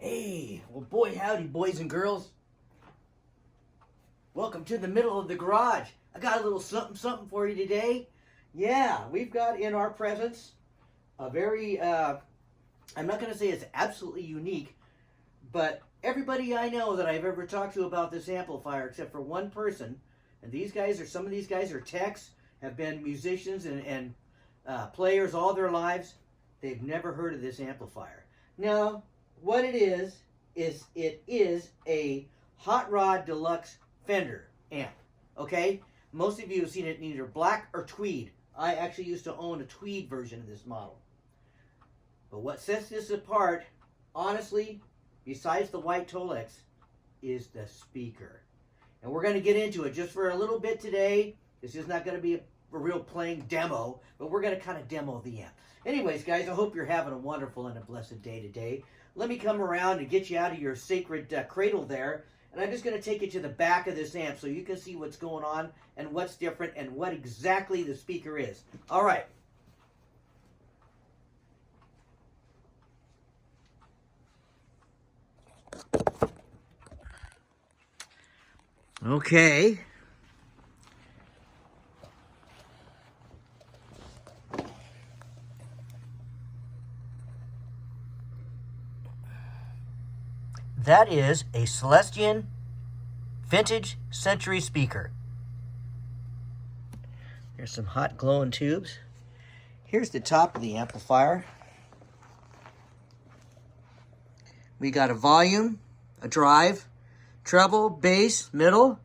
Hey, well, boy, howdy, boys and girls. Welcome to the middle of the garage. I got a little something for you today. Yeah, we've got in our presence a very, I'm not going to say it's absolutely unique, but everybody I know that I've ever talked to about this amplifier, except for one person, and some of these guys are techs, have been musicians and players all their lives. They've never heard of this amplifier. Now, what it is it is a Hot Rod Deluxe Fender amp, okay? Most of you have seen it in either black or tweed. I actually used to own a tweed version of this model. But what sets this apart, honestly, besides the white Tolex, is the speaker. And we're going to get into it just for a little bit today. This is not going to be a real playing demo, but we're going to kind of demo the amp. Anyways, guys, I hope you're having a wonderful and a blessed day today. Let me come around and get you out of your sacred cradle there, and I'm just going to take you to the back of this amp so you can see what's going on and what's different and what exactly the speaker is. All right. Okay. That is a Celestion Vintage Century speaker. Here's some hot glowing tubes. Here's the top of the amplifier. We got a volume, a drive, treble, bass, middle,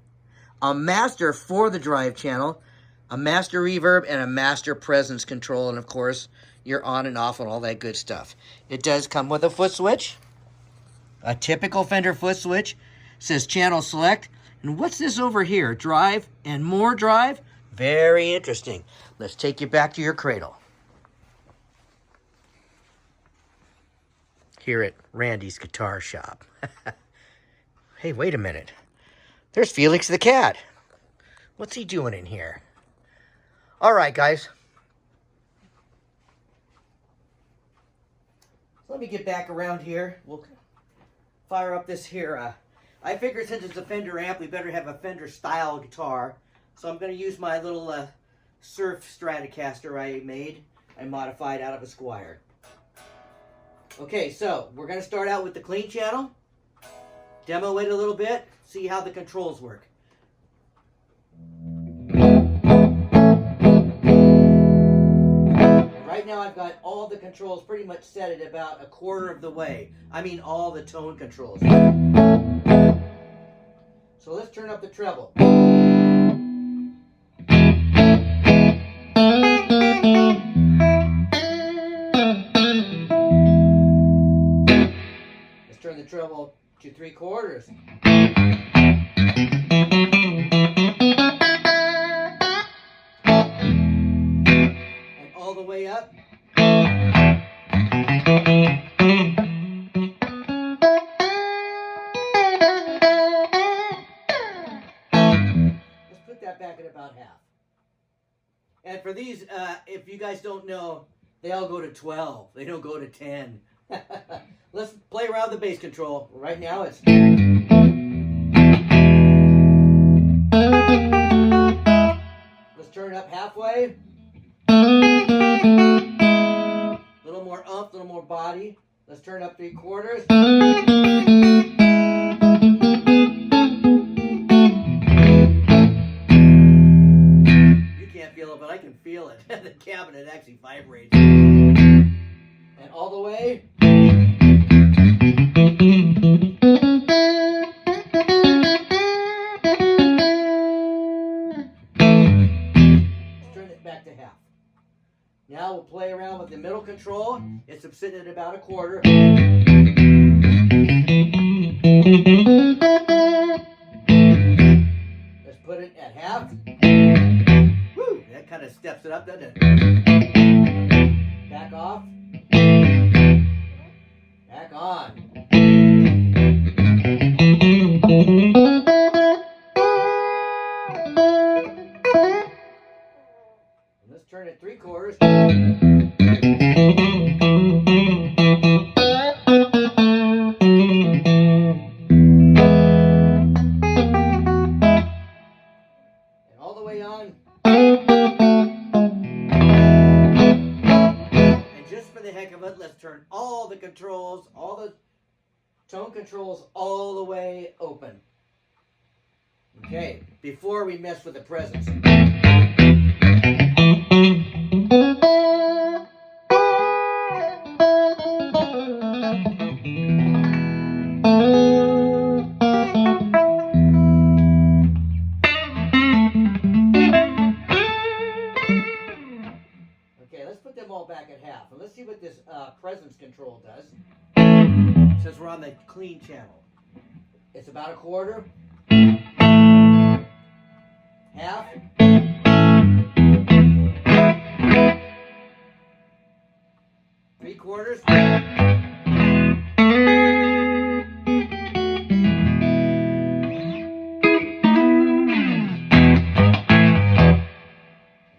a master for the drive channel, a master reverb, and a master presence control, and of course, your on and off and all that good stuff. It does come with a foot switch. A typical Fender foot switch. Says channel select. And what's this over here? Drive and more drive? Very interesting. Let's take you back to your cradle. Here at Randy's Guitar Shop. Hey, wait a minute. There's Felix the cat. What's he doing in here? All right, guys. Let me get back around here. We'll fire up this here. I figured since it's a Fender amp, we better have a Fender style guitar. So I'm going to use my little Surf Stratocaster I modified out of a Squier. Okay, so we're going to start out with the clean channel. Demo it a little bit. See how the controls work. Right now I've got all the controls pretty much set at about a quarter of the way. I mean all the tone controls. So let's turn up the treble. Let's turn the treble to 3/4. And all the way up. Let's put that back at about half. And for these, if you guys don't know, they all go to 12. They don't go to 10. Let's play around the bass control. Right now it's... Let's turn it up halfway. A little more umph, a little more body. Let's turn it up 3/4. You can't feel it, but I can feel it. The cabinet actually vibrates. And all the way. Let's turn it back to half. Now we'll play around with the middle control. It's sitting at about 1/4. Let's put it at half. Woo! That kind of steps it up, doesn't it? Back off. Back on. Let's turn it 3/4. just for the heck of it, let's turn all the controls, all the tone controls all the way open. Okay, before we mess with the presence. Okay, let's put them all back at half. And let's see what this presence control does. Since we're on the clean channel. It's about a quarter. Half. Three quarters.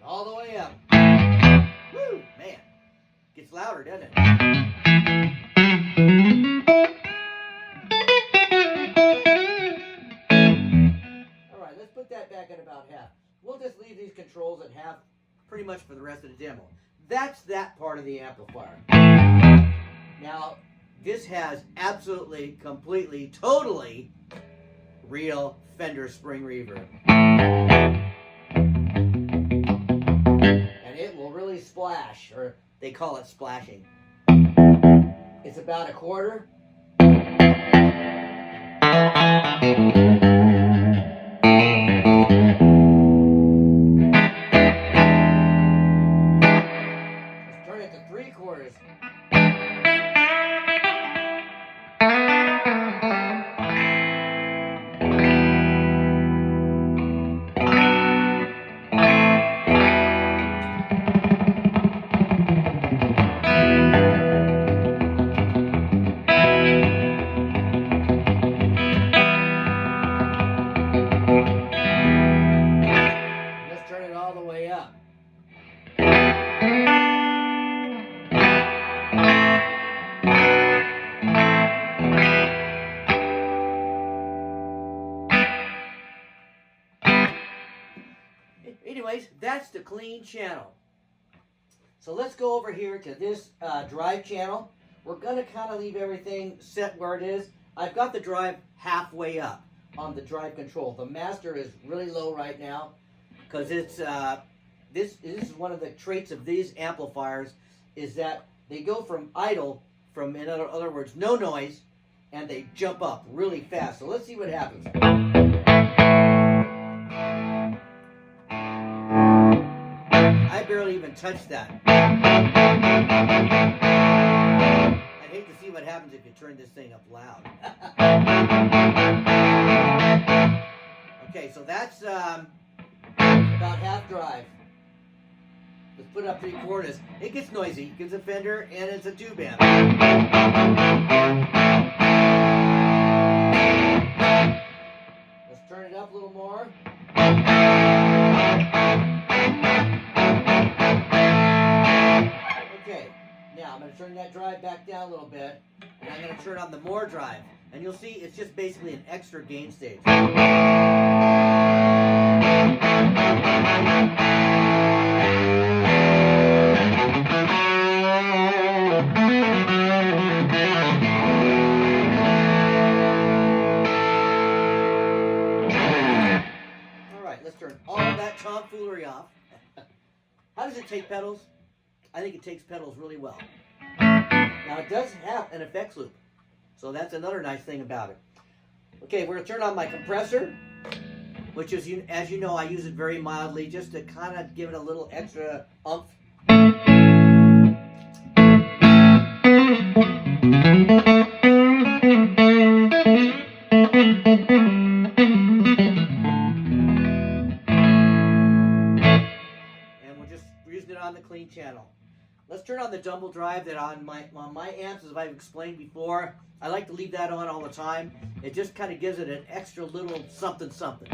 All the way up. Woo! Man. Gets louder, doesn't it? Alright, let's put that back at about half. We'll just leave these controls at half pretty much for the rest of the demo. That's that part of the amplifier. Now, this has absolutely, completely, totally real Fender spring reverb. And it will really splash, or they call it splashing. It's about a quarter. Let's turn it to 3/4. Let's turn it all the way up. Anyways, that's the clean channel. So let's go over here to this drive channel. We're going to kind of leave everything set where it is. I've got the drive halfway up on the drive control. The master is really low right now because it's this is one of the traits of these amplifiers is that they go from idle, from in other words, no noise, and they jump up really fast. So let's see what happens. I barely even touched that. I'd hate to see what happens if you turn this thing up loud. Okay, so that's about half drive. Let's put it up 3/4. It gets noisy because it's a Fender and it's a tube amp. Let's turn it up a little more. Okay, now I'm going to turn that drive back down a little bit, and I'm going to turn on the more drive, and you'll see it's just basically an extra gain stage. Alright, let's turn all that tomfoolery off. How does it take pedals? I think it takes pedals really well. Now it does have an effects loop, so that's another nice thing about it. Okay, we're going to turn on my compressor, which is, as you know, I use it very mildly just to kind of give it a little extra oomph. And we're just using it on the clean channel. Let's turn on the dumble drive that on my amps, as I've explained before. I like to leave that on all the time. It just kind of gives it an extra little something something.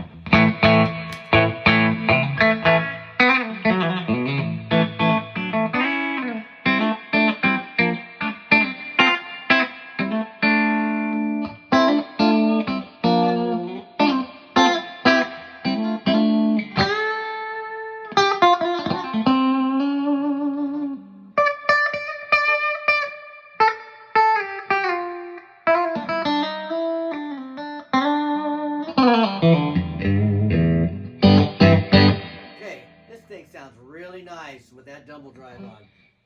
drive on.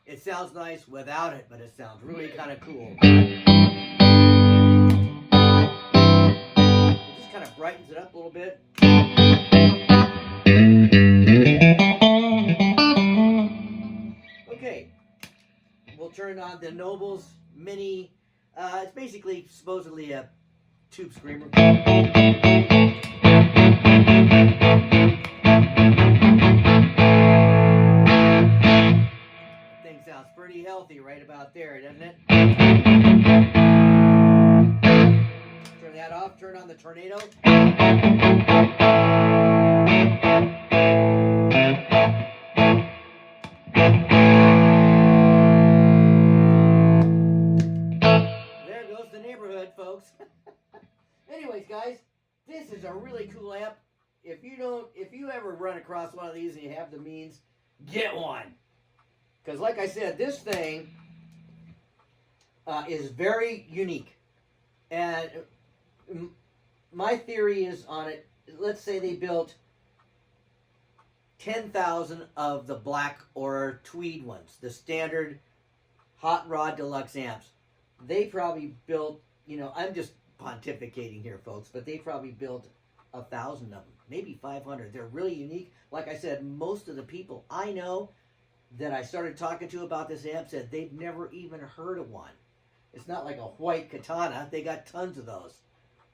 It sounds nice without it, but it sounds really kind of cool. It just kind of brightens it up a little bit. Okay, we'll turn on the Noble's Mini. It's basically supposedly a tube screamer. Thing sounds pretty healthy right about there, doesn't it? Turn that off, turn on the Tornado. There goes the neighborhood, folks. Anyways, guys, this is a really cool amp. If you ever run across one of these and you have the means, get one. Because like I said, this thing is very unique. And my theory is on it, let's say they built 10,000 of the black or tweed ones, the standard hot rod deluxe amps. They probably built, I'm just pontificating here, folks, but they probably built 1,000 of them, maybe 500. They're really unique. Like I said, most of the people I know that I started talking to about this amp said they've never even heard of one. It's not like a white Katana. They got tons of those.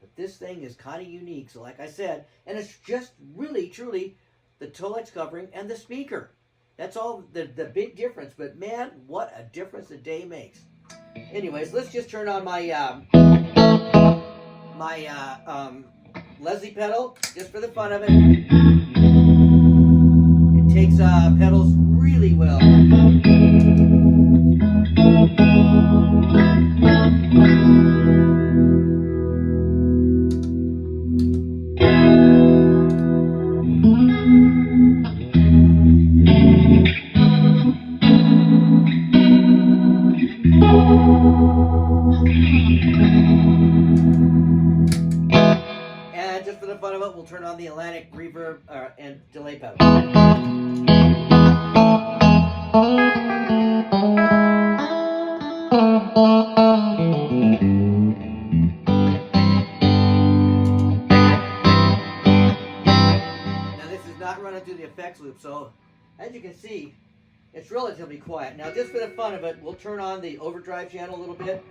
But this thing is kind of unique. So like I said, and it's just really, truly the Tolex covering and the speaker. That's all the big difference. But man, what a difference a day makes. Anyways, let's just turn on my Leslie pedal just for the fun of it. It takes pedals really well. And just for the fun of it, we'll turn on the Atlantic reverb and delay pedal. Now this is not running through the effects loop, so as you can see, it's relatively quiet. Now just for the fun of it, we'll turn on the overdrive channel a little bit.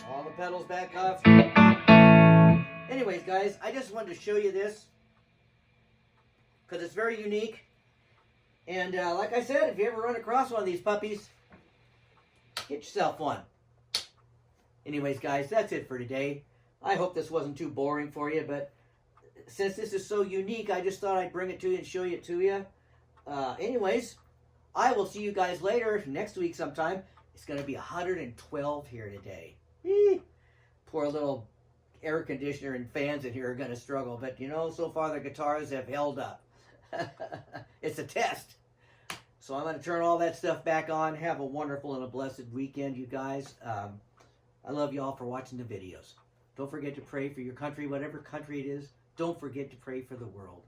All the pedals back off. Anyways, guys, I just wanted to show you this because it's very unique. And like I said, if you ever run across one of these puppies, get yourself one. Anyways, guys, that's it for today. I hope this wasn't too boring for you, but since this is so unique, I just thought I'd bring it to you and show it to you. Anyways, I will see you guys later next week sometime. It's going to be 112 here today. Poor little air conditioner and fans in here are going to struggle, but so far the guitars have held up. It's a test. So I'm going to turn all that stuff back on. Have a wonderful and a blessed weekend, you guys. I love you all for watching the videos. Don't forget to pray for your country, whatever country it is. Don't forget to pray for the world.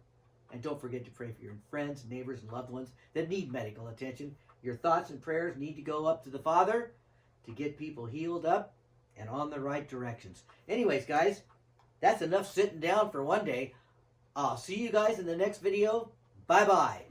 And don't forget to pray for your friends, neighbors, and loved ones that need medical attention. Your thoughts and prayers need to go up to the Father to get people healed up and on the right directions. Anyways, guys, that's enough sitting down for one day. I'll see you guys in the next video. Bye-bye.